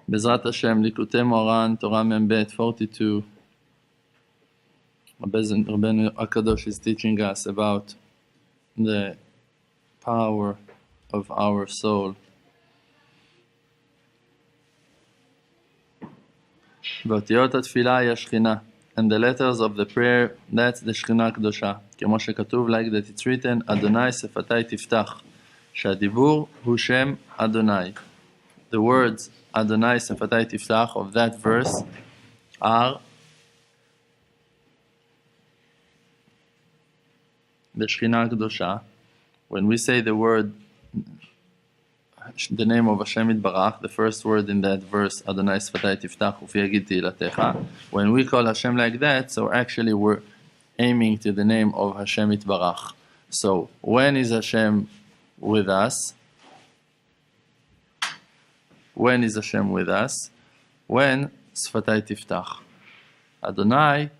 בעזרת השם, ליקוטי מוהר"ן, תורה מ"ב, 42. Rabino Akadosh is teaching us about the power of our soul. ואותיות התפילה היא השכינה. And the letters of the prayer, that's the שכינה הקדושה. כמו שכתוב, like that it's written, אדוני שפתי תפתח. שהדיבור הוא שם אדוני. The words אדוני שפתי תפתח of that verse are the שכינה הקדושה. When we say the word, the name of Hashem Yitbarach, the first word in that verse, Adonai Sfatai Tiftach Ufi Yagid Tehilatecha, when we call Hashem like that, so actually we're aiming to the name of Hashem Yitbarach. So when is Hashem with us? When is Hashem with us? When Sfatai Tiftach. Adonai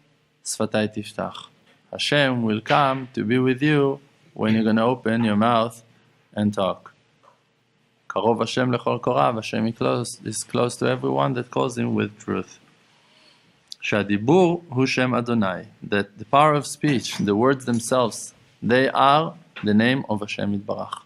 Sfatai Tiftach. Hashem will come to be with you when you're going to open your mouth and talk. Karov Hashem lechol korav, Hashem is close to everyone that calls him with truth. Shadibur hu shem Adonai, that the power of speech, the words themselves, they are the name of Hashem Yitbarach.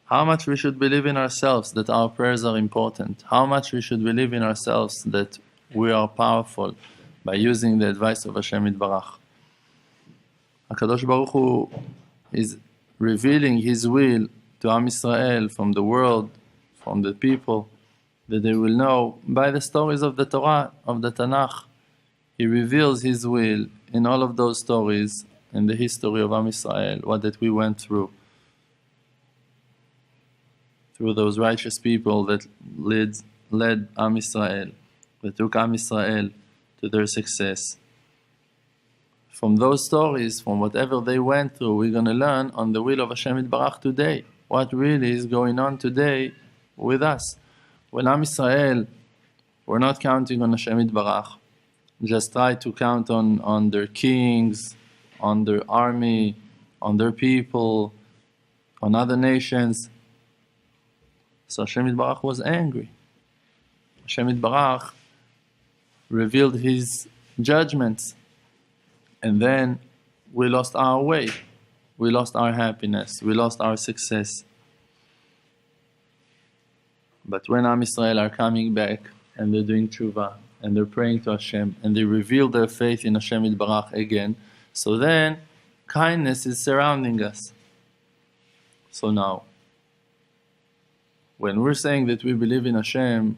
How much we should believe in ourselves that our prayers are important. How much we should believe in ourselves that we are powerful by using the advice of Hashem Yitbarach. HaKadosh Baruch Hu is revealing His will to Am Yisrael from the world, from the people, that they will know by the stories of the Torah, of the Tanakh. He reveals His will in all of those stories in the history of Am Yisrael, what that we went through those righteous people that led Am Yisrael, that took Am Yisrael to their success. From those stories, from whatever they went through, we're going to learn on the will of Hashem Yitbarach today. What really is going on today with us. When Am Yisrael, we're not counting on Hashem Yitbarach. Just try to count on their kings, on their army, on their people, on other nations. So Hashem Yitbarach was angry. Hashem Yitbarach revealed His judgments. And then we lost our way. We lost our happiness. We lost our success. But when Am Yisrael are coming back and they're doing tshuva and they're praying to Hashem and they reveal their faith in Hashem Yitbarach again, so then kindness is surrounding us. So now, when we're saying that we believe in Hashem,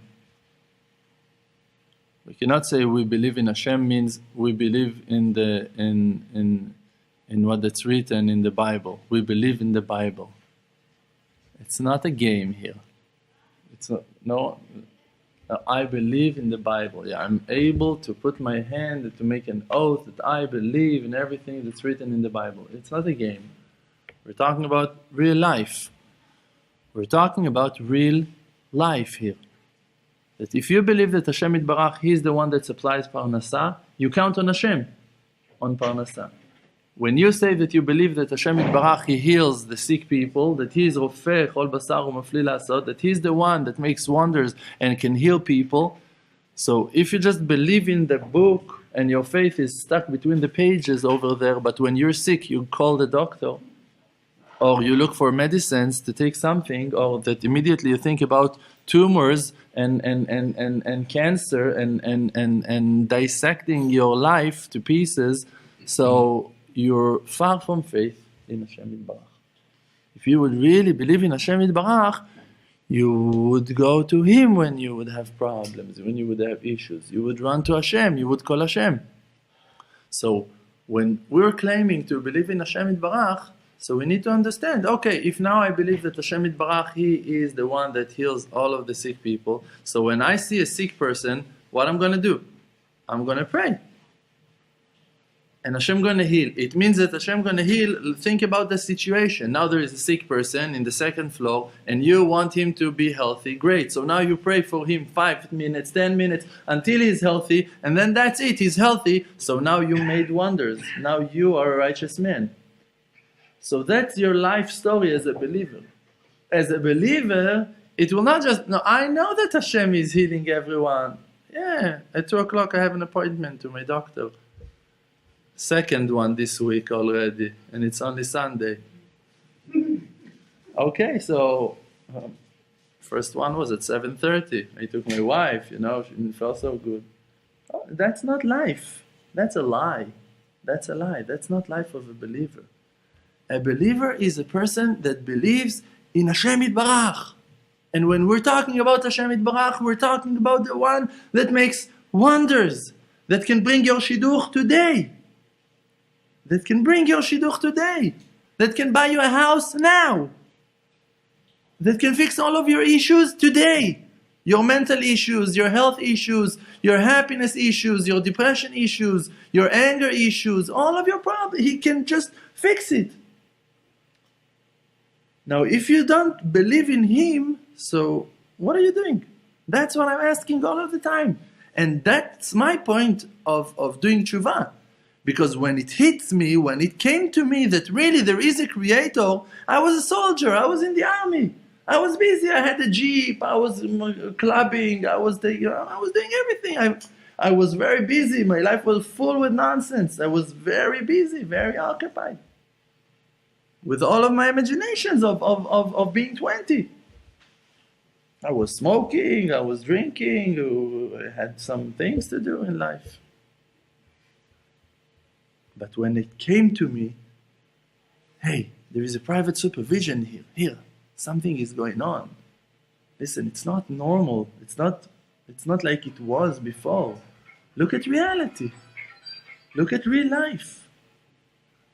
we cannot say we believe in Hashem means we believe in what that's written in the Bible. We believe in the Bible. It's not a game here. I believe in the Bible. Yeah, I'm able to put my hand to make an oath that I believe in everything that's written in the Bible. It's not a game. We're talking about real life. We're talking about real life here. That if you believe that Hashem Yitbarach, He is the one that supplies parnasa, you count on Hashem, on parnasa. When you say that you believe that Hashem Yitbarach, He heals the sick people, that He is rofeh chol basar u'mafli la'asot, that He is the one that makes wonders and can heal people. So if you just believe in the book and your faith is stuck between the pages over there, but when you're sick you call the doctor, or you look for medicines to take something, or that immediately you think about tumors and cancer and dissecting your life to pieces, so you're far from faith in Hashem Yitbarach. If you would really believe in Hashem Yitbarach, you would go to Him when you would have problems, when you would have issues. You would run to Hashem, you would call Hashem. So when we're claiming to believe in Hashem Yitbarach, so we need to understand, okay, if now I believe that Hashem Yitbarach, He is the one that heals all of the sick people, so when I see a sick person, what I'm going to do? I'm going to pray. And Hashem going to heal. It means that Hashem going to heal. Think about the situation. Now there is a sick person in the second floor, and you want him to be healthy. Great. So now you pray for him 5 minutes, 10 minutes, until he's healthy, and then that's it. He's healthy. So now you made wonders. Now you are a righteous man. So that's your life story as a believer. As a believer, It will not just, no, I know that Hashem is healing everyone. Yeah, at 2 o'clock I have an appointment to my doctor. Second one this week already, and it's only Sunday. Okay, so first one was at 7:30. I took my wife, she didn't feel so good. Oh, that's not life. That's a lie. That's a lie. That's not life of a believer. A believer is a person that believes in Hashem Yitbarach. And when we're talking about Hashem Yitbarach, we're talking about the one that makes wonders, that can bring your shidduch today. That can bring your shidduch today. That can buy you a house now. That can fix all of your issues today. Your mental issues, your health issues, your happiness issues, your depression issues, your anger issues, all of your problems. He can just fix it. Now, if you don't believe in Him, so what are you doing? That's what I'm asking all of the time. And that's my point of doing tshuva. Because when it hits me, when it came to me that really there is a Creator, I was a soldier, I was in the army. I was busy, I had a jeep, I was clubbing, I was doing everything. I was very busy, my life was full with nonsense. I was very busy, very occupied. With all of my imaginations of being 20. I was smoking, I was drinking, I had some things to do in life. But when it came to me, hey, there is a private supervision here. Something is going on. Listen, it's not normal. It's not like it was before. Look at reality. Look at real life.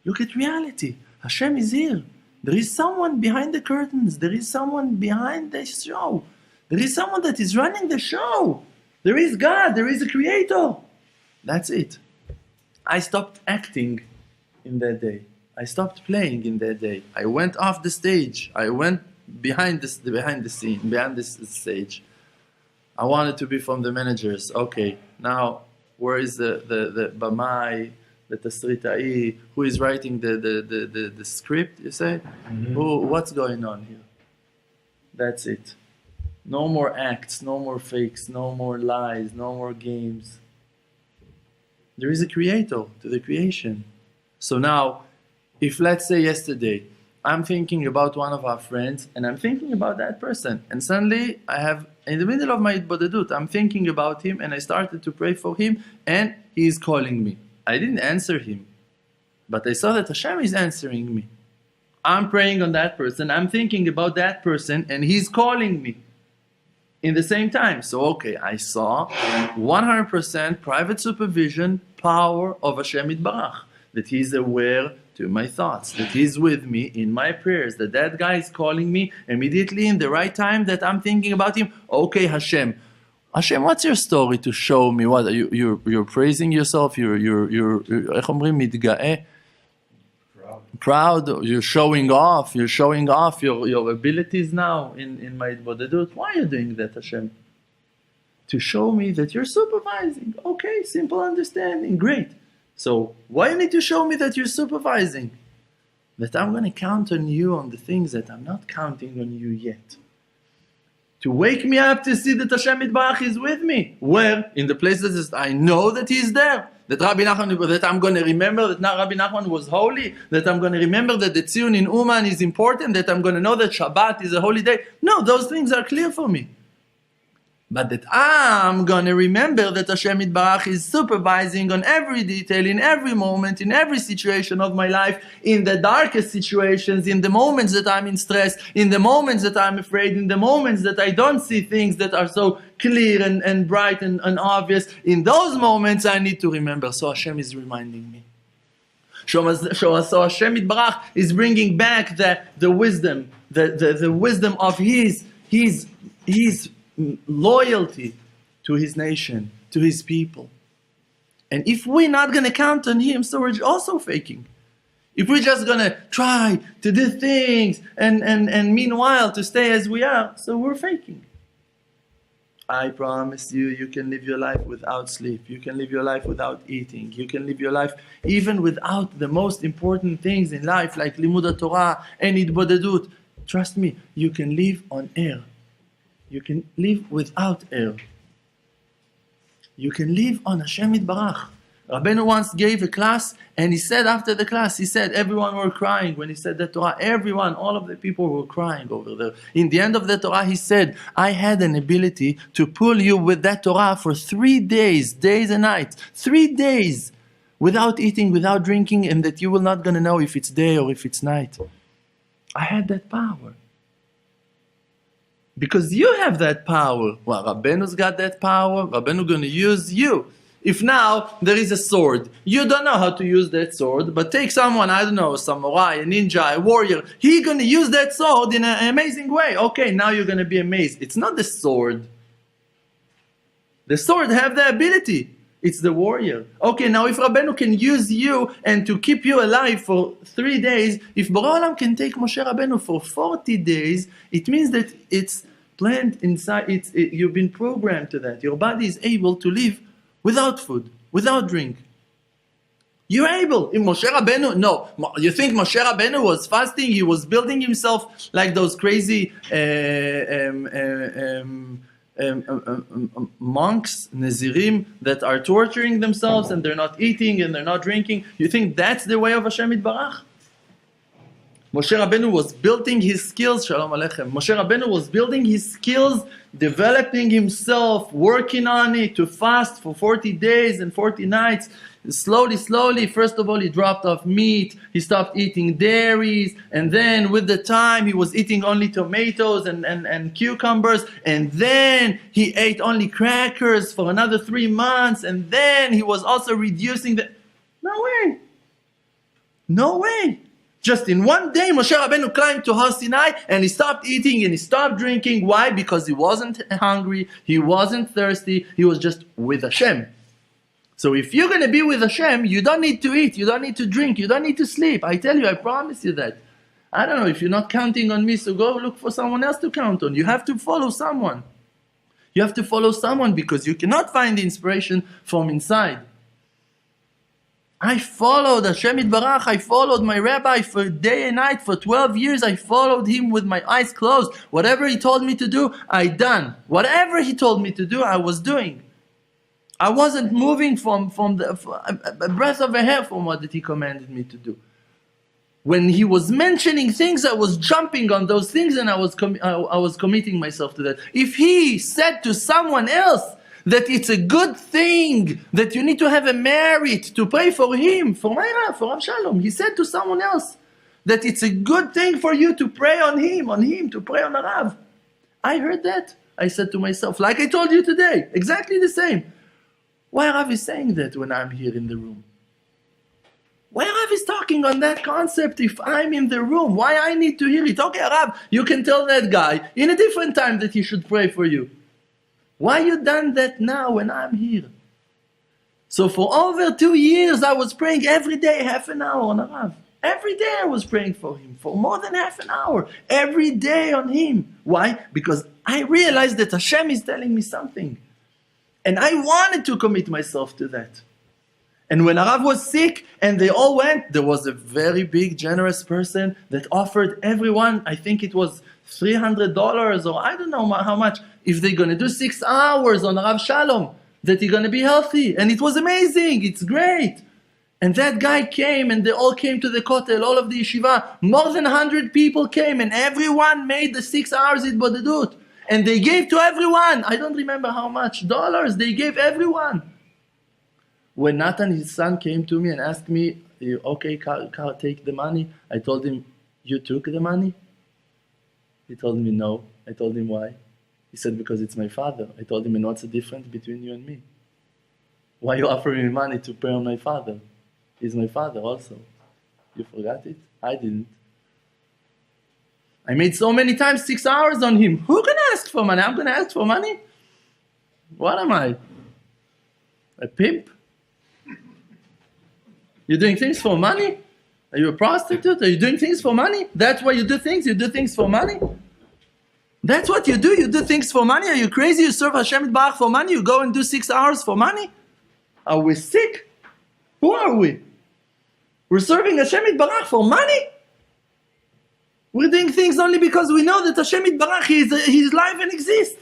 Look at reality. Hashem is here. There is someone behind the curtains. There is someone behind the show. There is someone that is running the show. There is God. There is a Creator. That's it. I stopped acting in that day. I stopped playing in that day. I went off the stage. I went behind the scene, behind this stage. I wanted to be from the managers. Okay, now where is the bamai, the tasritai, who is writing the script? You say, what's going on here? That's it. No more acts, no more fakes, no more lies, no more games. There is a Creator to the creation. So now, if let's say yesterday, I'm thinking about one of our friends, and I'm thinking about that person, and suddenly I have, in the middle of my bodedut, I'm thinking about him, and I started to pray for him, and he is calling me. I didn't answer him, but I saw that Hashem is answering me. I'm praying on that person, I'm thinking about that person, and he's calling me in the same time. So okay, I saw 100% private supervision, power of Hashem Yitbarach, that He's aware to my thoughts, that He's with me in my prayers, that guy is calling me immediately in the right time that I'm thinking about him. Okay, Hashem, what's your story to show me? What you're praising yourself? You're proud. You're showing off your abilities now in my bodedut. Why are you doing that, Hashem? To show me that you're supervising. Okay, simple understanding, great. So why you need to show me that you're supervising? That I'm going to count on you on the things that I'm not counting on you yet. To wake me up to see that Hashem Yitbarach is with me. Where? In the places that I know that He's there. That Rabbi Nachman, that I'm going to remember that Rabbi Nachman was holy. That I'm going to remember that the tziyun in Uman is important. That I'm going to know that Shabbat is a holy day. No, those things are clear for me. But that I'm going to remember that Hashem Yitbarach is supervising on every detail, in every moment, in every situation of my life, in the darkest situations, in the moments that I'm in stress, in the moments that I'm afraid, in the moments that I don't see things that are so clear and bright and obvious. In those moments I need to remember. So Hashem is reminding me. So Hashem Yitbarach is bringing back the wisdom, the wisdom of His loyalty to His nation, to His people. And if we're not going to count on Him, so we're also faking. If we're just going to try to do things and meanwhile to stay as we are, so we're faking. I promise you, you can live your life without sleep. You can live your life without eating. You can live your life even without the most important things in life, like Limud Torah and Hitbodedut. Trust me, you can live on air. you can live without air. You can live on Hashem Yitbarach. Rabbeinu once gave a class, and he said after the class, he said everyone were crying when he said the Torah. Everyone, all of the people were crying over there. In the end of the Torah, he said, I had an ability to pull you with that Torah for 3 days, days and nights, 3 days, without eating, without drinking, and that you will not going to know if it's day or if it's night. I had that power. Because you have that power. Well, Rabbeinu's got that power. Rabbeinu going to use you. If now there is a sword, you don't know how to use that sword, but take someone, I don't know, a samurai, a ninja, a warrior, he's going to use that sword in an amazing way. Okay, now you're going to be amazed. It's not the sword. The sword have the ability. It's the warrior. Okay, now if Rabbeinu can use you and to keep you alive for 3 days, if Borei Olam can take Moshe Rabbeinu for 40 days, it means that it's planned inside, you've been programmed to that. Your body is able to live without food, without drink. You're able. In Moshe Rabbeinu, no. You think Moshe Rabbeinu was fasting? He was building himself like those crazy monks, Nazirim, that are torturing themselves and they're not eating and they're not drinking. You think that's the way of Hashem Yitbarach? Moshe Rabbeinu was building his skills, Shalom Aleichem. Moshe Rabbeinu was building his skills, developing himself, working on it to fast for 40 days and 40 nights. Slowly, first of all, he dropped off meat, he stopped eating dairies, and then with the time, he was eating only tomatoes and cucumbers, and then he ate only crackers for another 3 months, and then he was also reducing the... No way! Just in one day, Moshe Rabbeinu climbed to Har Sinai and he stopped eating and he stopped drinking. Why? Because he wasn't hungry, he wasn't thirsty, he was just with Hashem. So if you're going to be with Hashem, you don't need to eat, you don't need to drink, you don't need to sleep. I tell you, I promise you that. I don't know, if you're not counting on me, so go look for someone else to count on. You have to follow someone. You have to follow someone because you cannot find the inspiration from inside. I followed Hashem Yitbarach, I followed my rabbi for day and night, for 12 years I followed him with my eyes closed. Whatever he told me to do, I done. Whatever he told me to do, I was doing. I wasn't moving from a breath of a hair from what that he commanded me to do. When he was mentioning things, I was jumping on those things and I was committing myself to that. If he said to someone else that it's a good thing, that you need to have a merit to pray for him, for my Rav, for Rav Shalom. He said to someone else that it's a good thing for you to pray on him, to pray on a Rav. I heard that. I said to myself, like I told you today, exactly the same. Why Rav is saying that when I'm here in the room? Why Rav is talking on that concept if I'm in the room? Why I need to hear it? Okay, Rav, you can tell that guy in a different time that he should pray for you. Why you done that now when I'm here? So for over 2 years, I was praying every day, half an hour on a Rav. Every day I was praying for him, for more than half an hour. Every day on him. Why? Because I realized that Hashem is telling me something. And I wanted to commit myself to that. And when Rav was sick and they all went, there was a very big, generous person that offered everyone, I think it was $300 or I don't know how much, if they're going to do 6 hours on Rav Shalom, that you're going to be healthy. And it was amazing. It's great. And that guy came and they all came to the Kotel, all of the yeshiva. More than 100 people came and everyone made the 6 hours at Bodedut. And they gave to everyone. I don't remember how much dollars they gave everyone. When Nathan, his son, came to me and asked me, okay, Carl, take the money. I told him, you took the money? He told me no. I told him why. He said, because it's my father. I told him, and what's the difference between you and me? Why are you offering me money to pray on my father? He's my father also. You forgot it? I didn't. I made so many times 6 hours on him. Who can ask for money? I'm going to ask for money? What am I? A pimp? You're doing things for money? Are you a prostitute? Are you doing things for money? That's why you do things? You do things for money? That's what you do? You do things for money? Are you crazy? You serve Hashem Yitbarach for money? You go and do 6 hours for money? Are we sick? Who are we? We're serving Hashem Yitbarach for money? We're doing things only because we know that Hashem Yitbarach, He's live and exists.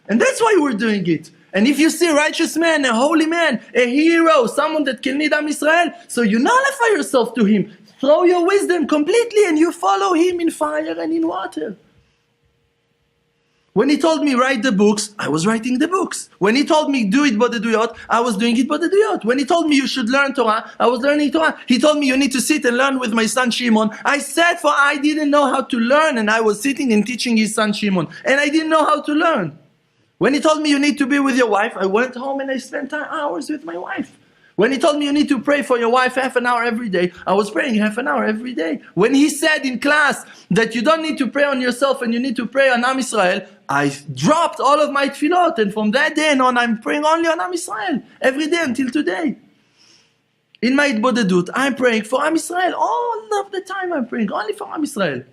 And that's why we're doing it. And if you see a righteous man, a holy man, a hero, someone that can lead Am Yisrael, so you nullify yourself to him. Throw your wisdom completely and you follow him in fire and in water. When he told me write the books, I was writing the books. When he told me do it b'deduyot, I was doing it b'deduyot. When he told me you should learn Torah, I was learning Torah. He told me you need to sit and learn with my son Shimon. I sat for I didn't know how to learn, and I was sitting and teaching his son Shimon. And I didn't know how to learn. When he told me you need to be with your wife, I went home and I spent hours with my wife. When he told me you need to pray for your wife half an hour every day, I was praying half an hour every day. When he said in class that you don't need to pray on yourself and you need to pray on Am Yisrael, I dropped all of my tefillot, and from that day on I'm praying only on Am Yisrael every day until today. In my Itbodedut, I'm praying for Am Yisrael. All of the time I'm praying only for Am Yisrael.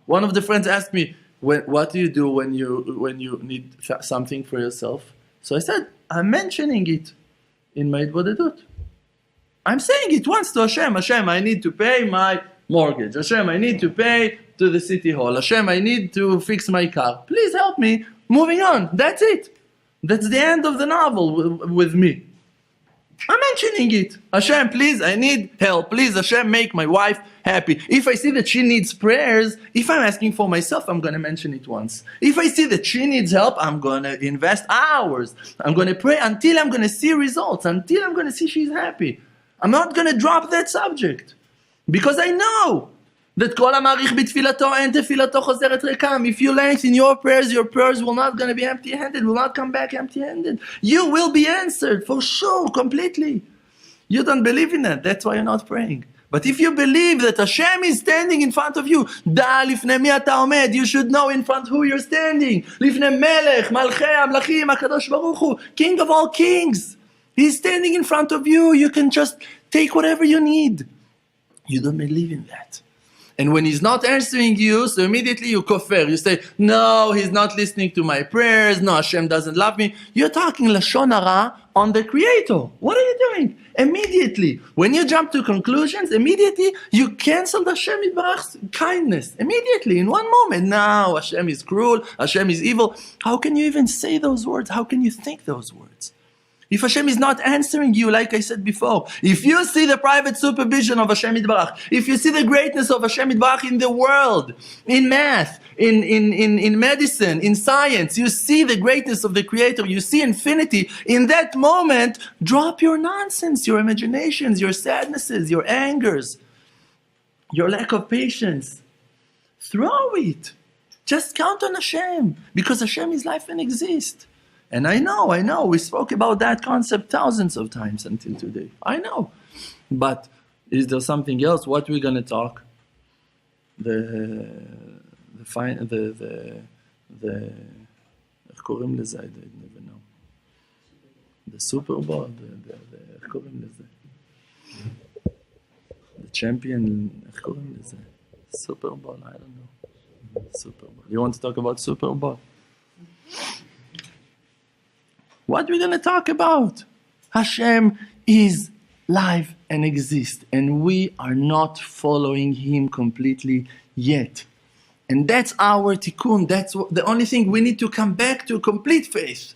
One of the friends asked me, what do you do when you need something for yourself? So I said, I'm mentioning it in my Itbodedut. I'm saying it once to Hashem. Hashem, I need to pay my mortgage. Hashem, I need to pay to the city hall. Hashem, I need to fix my car. Please help me. Moving on. That's it. That's the end of the novel with me. I'm mentioning it. Hashem, please, I need help. Please, Hashem, make my wife happy. If I see that she needs prayers, if I'm asking for myself, I'm going to mention it once. If I see that she needs help, I'm going to invest hours. I'm going to pray until I'm going to see results, until I'm going to see she's happy. I'm not going to drop that subject. Because I know that kol hamarich b'tfilato en tefilato chozeret rekam. If you lengthen your prayers will not going to be empty-handed, will not come back empty-handed. You will be answered for sure, completely. You don't believe in that. That's why you're not praying. But if you believe that Hashem is standing in front of you, da lifnei mi ata omed, you should know in front of who you're standing. Lifnei melech, malchei amlachim, HaKadosh Baruch Hu, King of all kings. He's standing in front of you. You can just take whatever you need. You don't believe in that. And when he's not answering you, so immediately you kofir. You say, no, he's not listening to my prayers. No, Hashem doesn't love me. You're talking lashon hara on the Creator. What are you doing? Immediately. When you jump to conclusions, immediately you cancel the Hashem Yitbarach's kindness. Immediately, in one moment. Now, Hashem is cruel. Hashem is evil. How can you even say those words? How can you think those words? If Hashem is not answering you, like I said before, if you see the private supervision of Hashem Yitbarach, if you see the greatness of Hashem Yitbarach in the world, in math, in medicine, in science, you see the greatness of the Creator, you see infinity, in that moment, drop your nonsense, your imaginations, your sadnesses, your angers, your lack of patience. Throw it. Just count on Hashem, because Hashem is life and exists. And I know, we spoke about that concept thousands of times until today. I know. But is there something else? What we're going to talk? איך קוראים לזה? I don't even know. The Super Bowl, איך קוראים לזה? The champion, איך קוראים לזה? Super Bowl, I don't know. Super Bowl. You want to talk about Super Bowl? What are we going to talk about? Hashem is live and exists, and we are not following Him completely yet. And that's our tikkun. That's the only thing we need to come back to complete faith.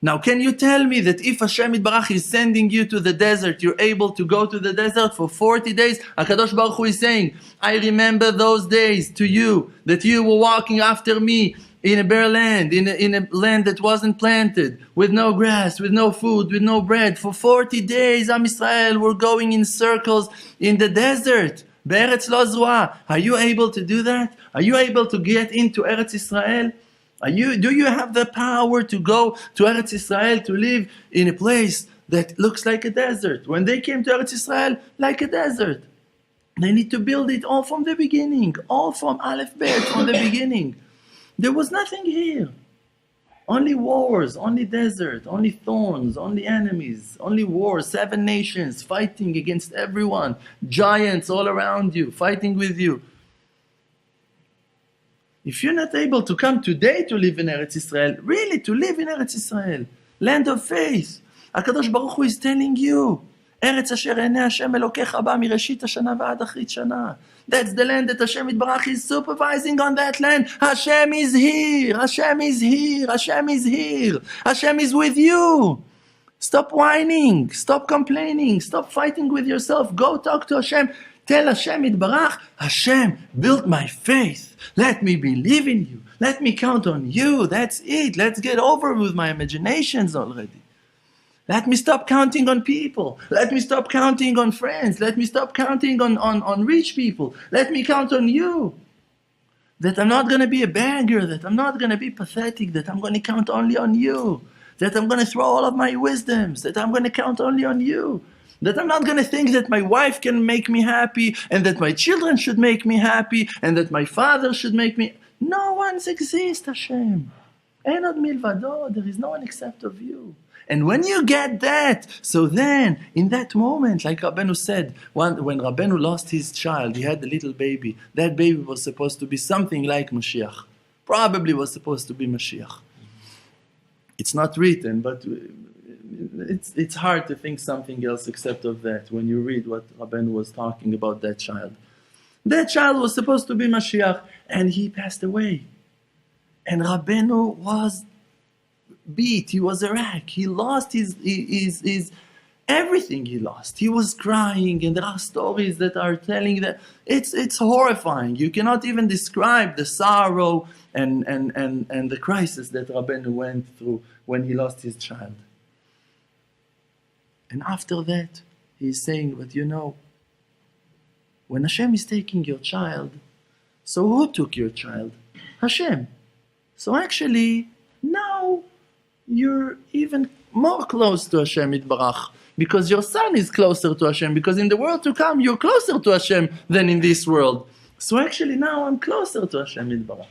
Now, can you tell me that if Hashem Yitbarach is sending you to the desert, you're able to go to the desert for 40 days? HaKadosh Baruch Hu is saying, I remember those days to you, that you were walking after me in a bare land, in a land that wasn't planted, with no grass, with no food, with no bread. For 40 days, Am Yisrael were going in circles in the desert. Be'eretz lo zruah. Are you able to do that? Are you able to get into Eretz Yisrael? Do you have the power to go to Eretz Yisrael, to live in a place that looks like a desert? When they came to Eretz Yisrael, like a desert. They need to build it all from the beginning, all from Aleph Bet, from the beginning. There was nothing here. Only wars, only desert, only thorns, only enemies, only wars, 7 nations fighting against everyone, giants all around you, fighting with you. If you're not able to come today to live in Eretz Yisrael, really to live in Eretz Yisrael, land of faith, HaKadosh Baruch Hu is telling you, ארץ אשר עיני השם אלוקיך בה מראשית השנה ועד אחרית שנה. That's the land that Hashem Yitbarach is supervising on that land. Hashem is here. Hashem is here. Hashem is here. Hashem is with you. Stop whining. Stop complaining. Stop fighting with yourself. Go talk to Hashem. Tell Hashem Yitbarach, Hashem, build my faith. Let me believe in you. Let me count on you. That's it. Let's get over with my imaginations already. Let me stop counting on people. Let me stop counting on friends. Let me stop counting on rich people. Let me count on you. That I'm not going to be a beggar. That I'm not going to be pathetic. That I'm going to count only on you. That I'm going to throw all of my wisdoms. That I'm going to count only on you. That I'm not going to think that my wife can make me happy and that my children should make me happy and that my father should make me... No one exists, Hashem. Ein od milvado. There is no one except of you. And when you get that, so then, in that moment, like Rabbeinu said, when Rabbeinu lost his child, he had a little baby. That baby was supposed to be something like Mashiach. Probably was supposed to be Mashiach. It's not written, but it's hard to think something else except of that when you read what Rabbeinu was talking about that child. That child was supposed to be Mashiach, and he passed away. And Rabbeinu was beat, he was a wreck, he lost his everything he lost. He was crying, and there are stories that are telling that it's horrifying. You cannot even describe the sorrow and the crisis that Rabbeinu went through when he lost his child. And after that, he's saying, but you know, when Hashem is taking your child, so who took your child? Hashem. So actually, now you're even more close to Hashem Yitbarach, because your son is closer to Hashem, because in the world to come, you're closer to Hashem than in this world. So actually now I'm closer to Hashem Yitbarach.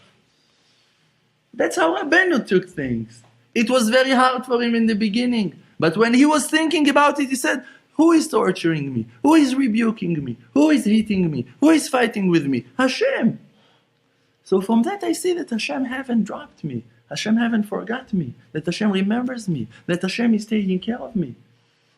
That's how Rabbeinu took things. It was very hard for him in the beginning, but when he was thinking about it, he said, who is torturing me? Who is rebuking me? Who is hitting me? Who is fighting with me? Hashem. So from that I see that Hashem haven't dropped me. Hashem haven't forgot me, that Hashem remembers me, that Hashem is taking care of me.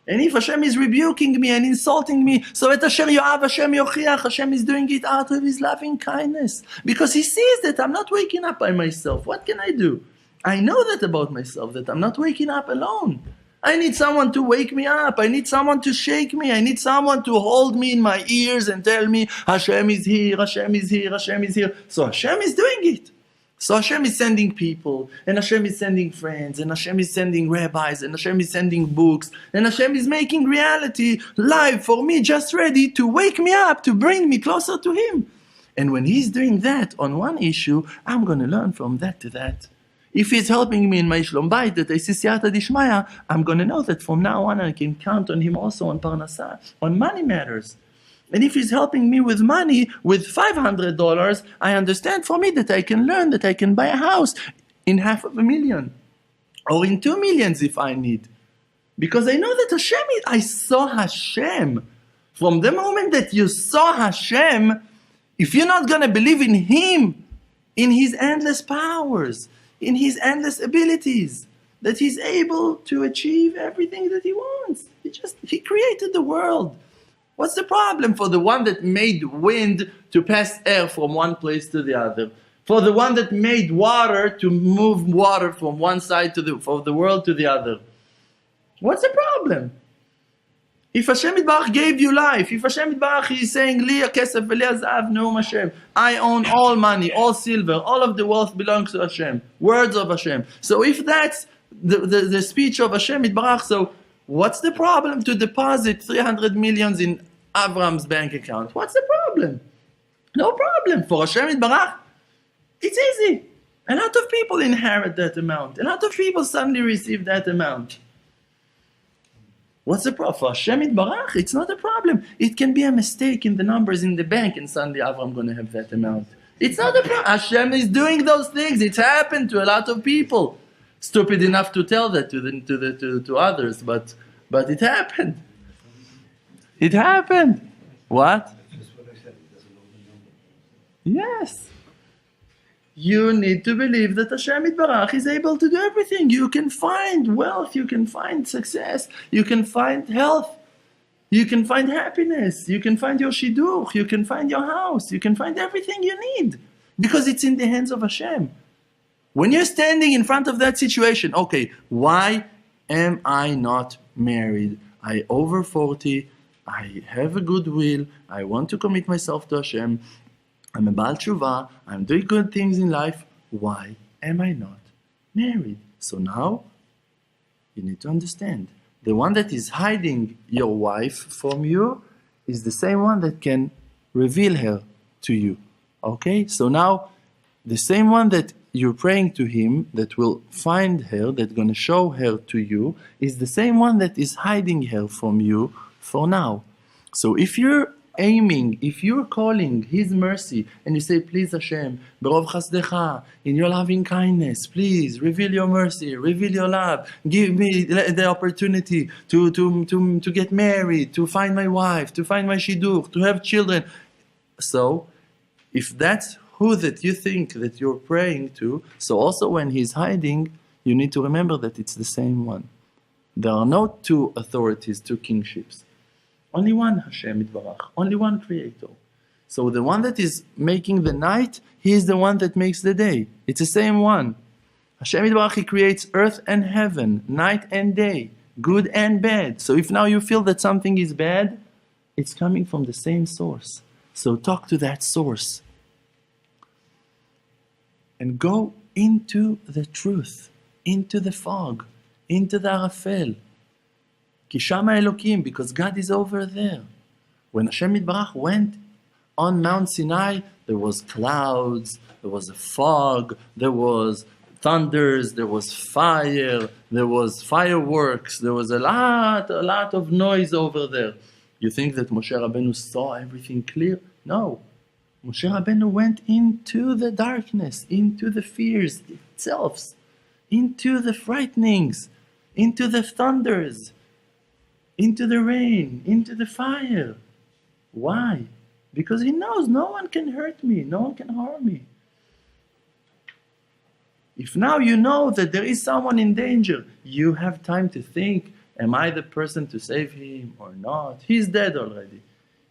And if Hashem is rebuking me and insulting me, so at Hashem Yoav, Hashem Yochiach, Hashem is doing it out of His loving kindness. Because He sees that I'm not waking up by myself. What can I do? I know that about myself, that I'm not waking up alone. I need someone to wake me up. I need someone to shake me. I need someone to hold me in my ears and tell me, Hashem is here, Hashem is here, Hashem is here. So Hashem is doing it. So Hashem is sending people, and Hashem is sending friends, and Hashem is sending rabbis, and Hashem is sending books, and Hashem is making reality live for me, just ready to wake me up, to bring me closer to Him. And when He's doing that on one issue, I'm going to learn from that to that. If He's helping me in my Shlom Bayit, that I see Siyata Dishmaya, I'm going to know that from now on I can count on Him also on Parnasah, on money matters. And if He's helping me with money, with $500, I understand for me that I can learn that I can buy a house in $500,000 or in 2 million if I need. Because I know that Hashem, I saw Hashem. From the moment that you saw Hashem, if you're not going to believe in Him, in His endless powers, in His endless abilities, that He's able to achieve everything that He wants. He created the world. What's the problem for the one that made wind to pass air from one place to the other? For the one that made water to move water from one side of the world to the other? What's the problem? If Hashem Yitbarach gave you life, if Hashem Yitbarach is saying, Li hakesef v'li hazahav neum Hashem, I own all money, all silver, all of the wealth belongs to Hashem, words of Hashem. So if that's the speech of Hashem Yitbarach, so what's the problem to deposit 300 million in Avram's bank account? What's the problem? No problem. For Hashem Yitbarach, it's easy. A lot of people inherit that amount. A lot of people suddenly receive that amount. What's the problem? For Hashem Yitbarach, it's not a problem. It can be a mistake in the numbers in the bank and suddenly Avram going to have that amount. It's not a problem. Hashem is doing those things. It's happened to a lot of people. Stupid enough to tell that to others, but it happened. It happened. What? Yes. You need to believe that Hashem Yitbarach is able to do everything. You can find wealth, you can find success, you can find health, You can find happiness. You can find your shidduch. You can find your house. You can find everything you need. Because it's in the hands of Hashem. When you're standing in front of that situation, okay, why am I not married? I over 40, I have a good will, I want to commit myself to Hashem, I'm a Baal Tshuva, I'm doing good things in life. Why am I not married? So now, you need to understand. The one that is hiding your wife from you is the same one that can reveal her to you. Okay? So now, the same one that you're praying to him, that will find her, that's going to show her to you, is the same one that is hiding her from you for now. So if you're aiming, if you're calling his mercy, and you say, please Hashem, berov chasdecha, in your loving kindness, please reveal your mercy, reveal your love, give me the opportunity to get married, to find my wife, to find my shidduch, to have children. So, if that's who that you think that you're praying to, so also when he's hiding, you need to remember that it's the same one. There are no two authorities, two kingships. Only one Hashem Yitbarach, only one Creator. So the one that is making the night, he is the one that makes the day. It's the same one. Hashem Yitbarach, he creates earth and heaven, night and day, good and bad. So if now you feel that something is bad, it's coming from the same source. So talk to that source. And go into the truth, into the fog, into the arafel. Ki shama Elokim, because God is over there. When Hashem Yitbarach went on Mount Sinai, there was clouds, there was a fog, there was thunders, there was fire, there was fireworks, there was a lot of noise over there. You think that Moshe Rabbeinu saw everything clear? No. Moshe Rabbeinu went into the darkness, into the fears itself, into the frightenings, into the thunders, into the rain, into the fire. Why? Because he knows no one can hurt me, no one can harm me. If now you know that there is someone in danger, you have time to think, am I the person to save him or not? He's dead already.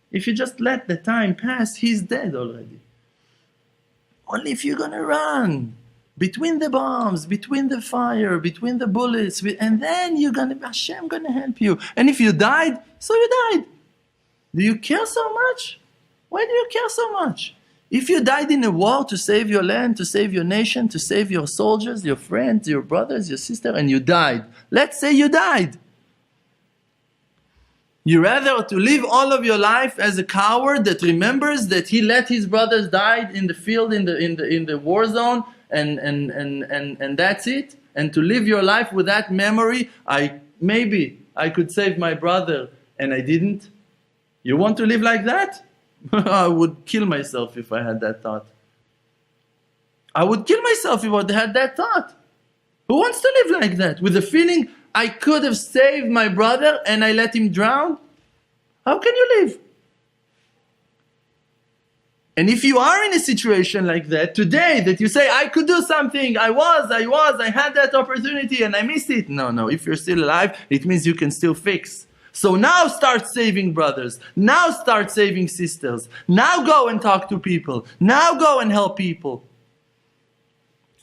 If you just let the time pass, he's dead already. Only if you're gonna run between the bombs, between the fire, between the bullets, and then Hashem gonna help you. And if you died, so you died. Do you care so much? Why do you care so much? If you died in a war to save your land, to save your nation, to save your soldiers, your friends, your brothers, your sister, and you died. Let's say you died. You rather to live all of your life as a coward that remembers that he let his brothers die in the field, in the war zone, and that's it, and to live your life with that memory, maybe I could save my brother and I didn't. You want to live like that? I would kill myself if I had that thought. I would kill myself if I had that thought. Who wants to live like that? With the feeling I could have saved my brother and I let him drown? How can you live? And if you are in a situation like that today, that you say, I could do something, I had that opportunity and I missed it. No, if you're still alive, it means you can still fix. So now start saving brothers. Now start saving sisters. Now go and talk to people. Now go and help people.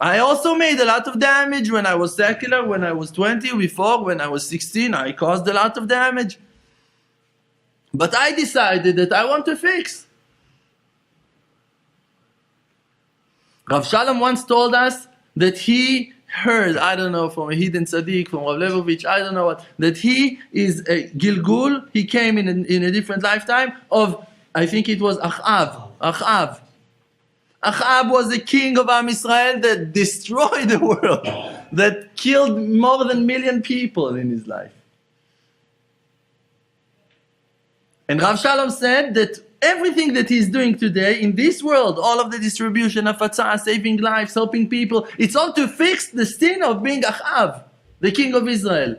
I also made a lot of damage when I was secular, when I was 20, before, when I was 16, I caused a lot of damage. But I decided that I want to fix. Rav Shalom once told us that he heard, I don't know, from a hidden tzaddik, from Rav Levovich, I don't know what, that he is a Gilgul, he came in a different lifetime of, I think it was Achab. Achab was the king of Am Israel that destroyed the world, that killed more than 1 million people in his life. And Rav Shalom said that everything that he's doing today in this world, all of the distribution of Atzah, saving lives, helping people, it's all to fix the sin of being Achab, the king of Israel.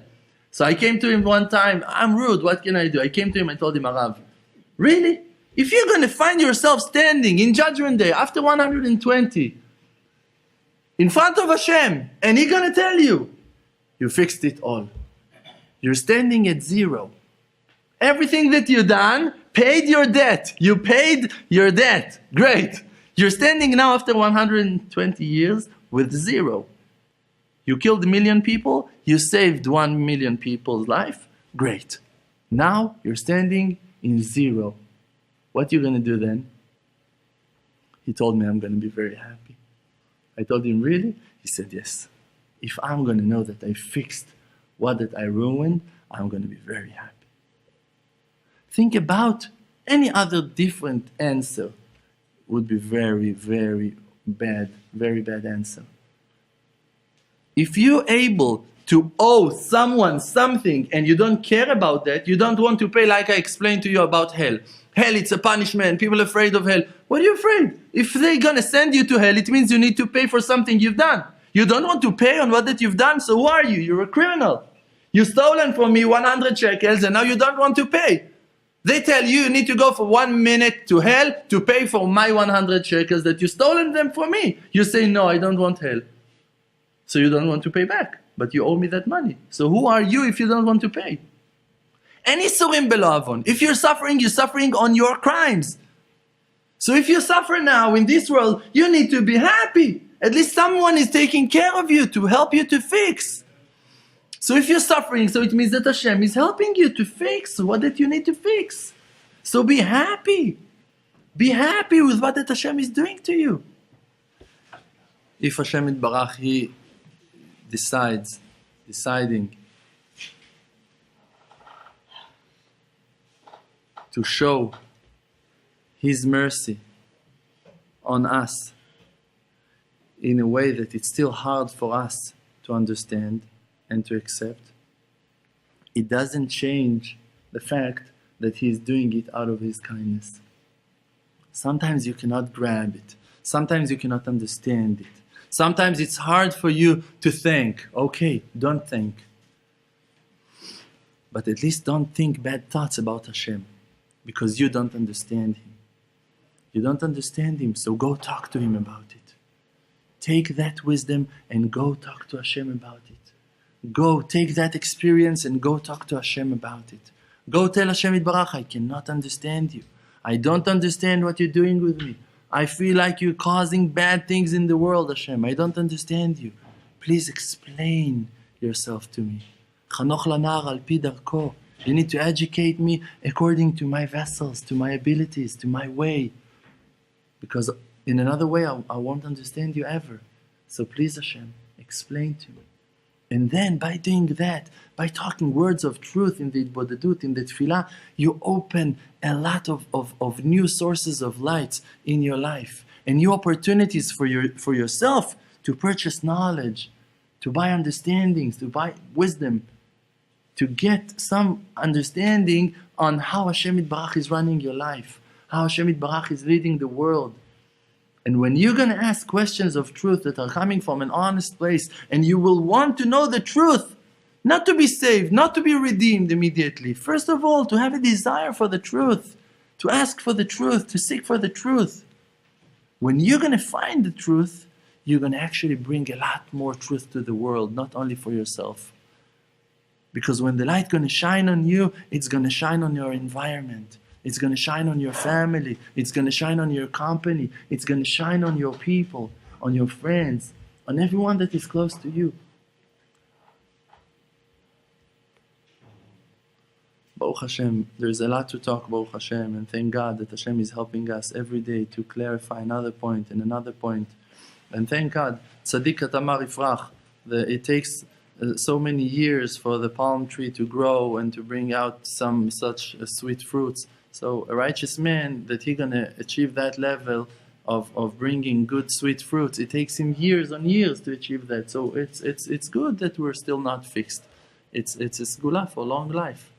So I came to him one time, I'm rude, what can I do? I came to him and told him, Arav, really? If you're going to find yourself standing in Judgment Day after 120 in front of Hashem, and He's going to tell you, you fixed it all. You're standing at 0. Everything that you done paid your debt. You paid your debt. Great. You're standing now after 120 years with zero. You killed 1 million people. You saved 1 million people's life. Great. Now you're standing in zero. What are you going to do then? He told me, I'm going to be very happy. I told him, really? He said, yes. If I'm going to know that I fixed what that I ruined, I'm going to be very happy. Think about any other different answer would be very, very bad answer. If you're able to owe someone something and you don't care about that, you don't want to pay, like I explained to you about hell. Hell, it's a punishment. People are afraid of hell. What are you afraid? If they're going to send you to hell, it means you need to pay for something you've done. You don't want to pay on what that you've done, so who are you? You're a criminal. You stolen from me 100 shekels and now you don't want to pay. They tell you you need to go for 1 minute to hell to pay for my 100 shekels that you stolen them from me. You say, no, I don't want hell. So you don't want to pay back, but you owe me that money. So who are you if you don't want to pay? Any surim belo avon. If you're suffering on your crimes. So if you suffer now in this world, you need to be happy. At least someone is taking care of you to help you to fix. So if you're suffering, so it means that Hashem is helping you to fix what that you need to fix. So be happy. Be happy with what that Hashem is doing to you. If Hashem Yitbarach, He deciding to show His mercy on us in a way that it's still hard for us to understand and to accept, it doesn't change the fact that He is doing it out of His kindness. Sometimes you cannot grab it. Sometimes you cannot understand it. Sometimes it's hard for you to think. Okay, don't think. But at least don't think bad thoughts about Hashem, because you don't understand Him. You don't understand Him, so go talk to Him about it. Take that wisdom and go talk to Hashem about it. Go take that experience and go talk to Hashem about it. Go tell Hashem Yitbarach, I cannot understand you. I don't understand what you're doing with me. I feel like you're causing bad things in the world, Hashem. I don't understand you. Please explain yourself to me. Chanoch lanar al pi darko. You need to educate me according to my vessels, to my abilities, to my way. Because in another way, I won't understand you ever. So please, Hashem, explain to me. And then by doing that, by talking words of truth in the Bodedut, in the Tefillah, you open a lot of new sources of light in your life. And new opportunities for yourself to purchase knowledge, to buy understandings, to buy wisdom, to get some understanding on how Hashem Yitbarach is running your life, how Hashem Yitbarach is leading the world. And when you're going to ask questions of truth that are coming from an honest place, and you will want to know the truth, not to be saved, not to be redeemed immediately. First of all, to have a desire for the truth, to ask for the truth, to seek for the truth. When you're going to find the truth, you're going to actually bring a lot more truth to the world, not only for yourself. Because when the light going to shine on you, it's going to shine on your environment. It's going to shine on your family. It's going to shine on your company. It's going to shine on your people, on your friends, on everyone that is close to you. Baruch Hashem, there's a lot to talk, Baruch Hashem, and thank God that Hashem is helping us every day to clarify another point and another point. And thank God, Tzaddik Katamar Ifrach, it takes so many years for the palm tree to grow and to bring out some such sweet fruits. So a righteous man, that he's going to achieve that level of bringing good sweet fruits, it takes him years on years to achieve that. So it's good that we're still not fixed. It's a segula for long life.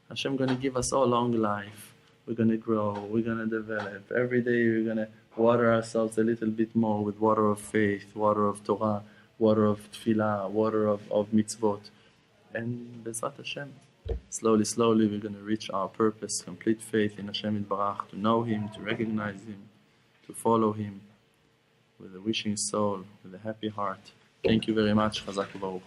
Hashem going to give us all long life. We're going to grow, we're going to develop. Every day we're going to water ourselves a little bit more with water of faith, water of Torah, water of tefillah, water of mitzvot. And Bezrat Hashem, slowly we're going to reach our purpose, complete faith in Hashem Yitbarach, to know Him, to recognize Him, to follow Him with a wishing soul, with a happy heart. Thank you very much. Chazak u'baruch.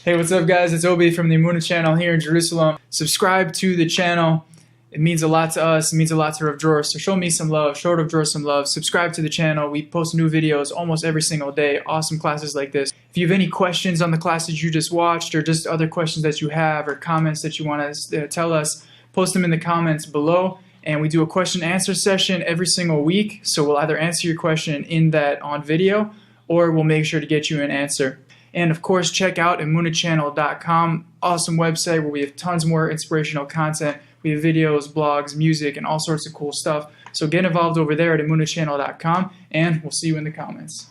Hey, what's up guys? It's Obi from the Emunah channel here in Jerusalem. subscribe to the channel. It means a lot to us. It means a lot to Rav Dror. So show me some love. Show Rav Dror some love. Subscribe to the channel. We post new videos almost every single day. Awesome classes like this. If you have any questions on the classes you just watched or just other questions that you have or comments that you want to tell us, post them in the comments below. And we do a question and answer session every single week. So we'll either answer your question in that on video or we'll make sure to get you an answer. And of course, check out emunachannel.com. Awesome website where we have tons more inspirational content. We have videos, blogs, music, and all sorts of cool stuff. So get involved over there at emunachannel.com, and we'll see you in the comments.